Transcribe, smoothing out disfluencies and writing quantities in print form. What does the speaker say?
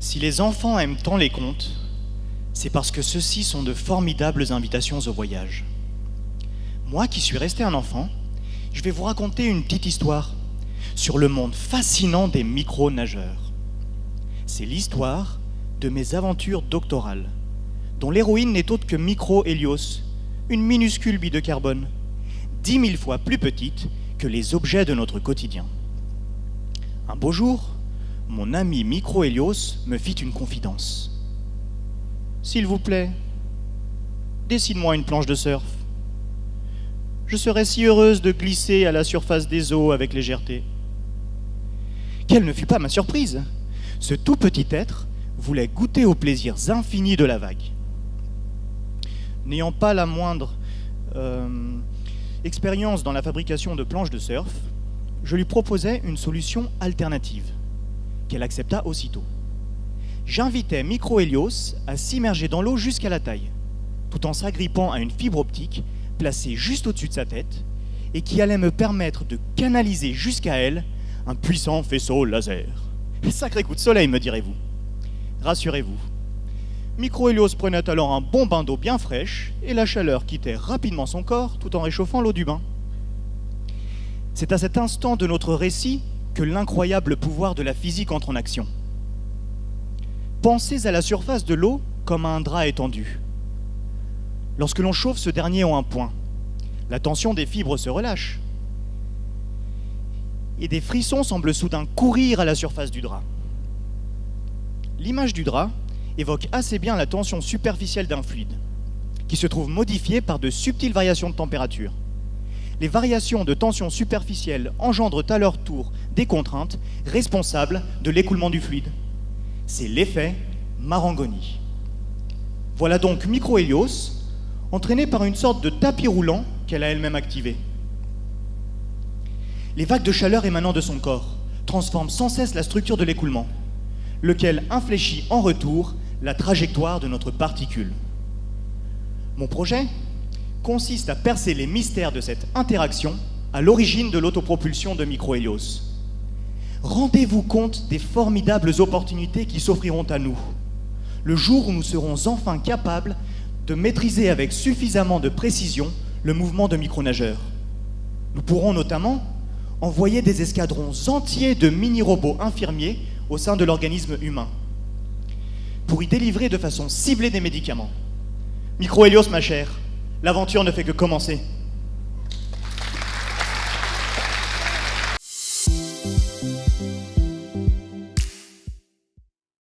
Si les enfants aiment tant les contes, c'est parce que ceux-ci sont de formidables invitations au voyage. Moi qui suis resté un enfant, je vais vous raconter une petite histoire sur le monde fascinant des micro-nageurs. C'est l'histoire de mes aventures doctorales, dont l'héroïne n'est autre que Micro-Hélios, une minuscule bille de carbone, 10 000 fois plus petite que les objets de notre quotidien. Un beau jour, mon ami Micro-Hélios me fit une confidence. « S'il vous plaît, dessine-moi une planche de surf. Je serais si heureuse de glisser à la surface des eaux avec légèreté. » Quelle ne fut pas ma surprise! Ce tout petit être voulait goûter aux plaisirs infinis de la vague. N'ayant pas la moindre expérience dans la fabrication de planches de surf, je lui proposai une solution alternative, qu'elle accepta aussitôt. J'invitais Micro-Hélios à s'immerger dans l'eau jusqu'à la taille, tout en s'agrippant à une fibre optique placée juste au-dessus de sa tête et qui allait me permettre de canaliser jusqu'à elle un puissant faisceau laser. Sacré coup de soleil, me direz-vous. Rassurez-vous, Micro-Hélios prenait alors un bon bain d'eau bien fraîche et la chaleur quittait rapidement son corps tout en réchauffant l'eau du bain. C'est à cet instant de notre récit que l'incroyable pouvoir de la physique entre en action. Pensez à la surface de l'eau comme à un drap étendu. Lorsque l'on chauffe ce dernier en un point, la tension des fibres se relâche et des frissons semblent soudain courir à la surface du drap. L'image du drap évoque assez bien la tension superficielle d'un fluide, qui se trouve modifiée par de subtiles variations de température. Les variations de tension superficielle engendrent à leur tour des contraintes responsables de l'écoulement du fluide. C'est l'effet Marangoni. Voilà donc Micro-Hélios, entraînée par une sorte de tapis roulant qu'elle a elle-même activé. Les vagues de chaleur émanant de son corps transforment sans cesse la structure de l'écoulement, lequel infléchit en retour la trajectoire de notre particule. Mon projet consiste à percer les mystères de cette interaction à l'origine de l'autopropulsion de Micro-Hélios. Rendez-vous compte des formidables opportunités qui s'offriront à nous, le jour où nous serons enfin capables de maîtriser avec suffisamment de précision le mouvement de micronageurs. Nous pourrons notamment envoyer des escadrons entiers de mini-robots infirmiers au sein de l'organisme humain, pour y délivrer de façon ciblée des médicaments. Micro-Hélios, ma chère, l'aventure ne fait que commencer.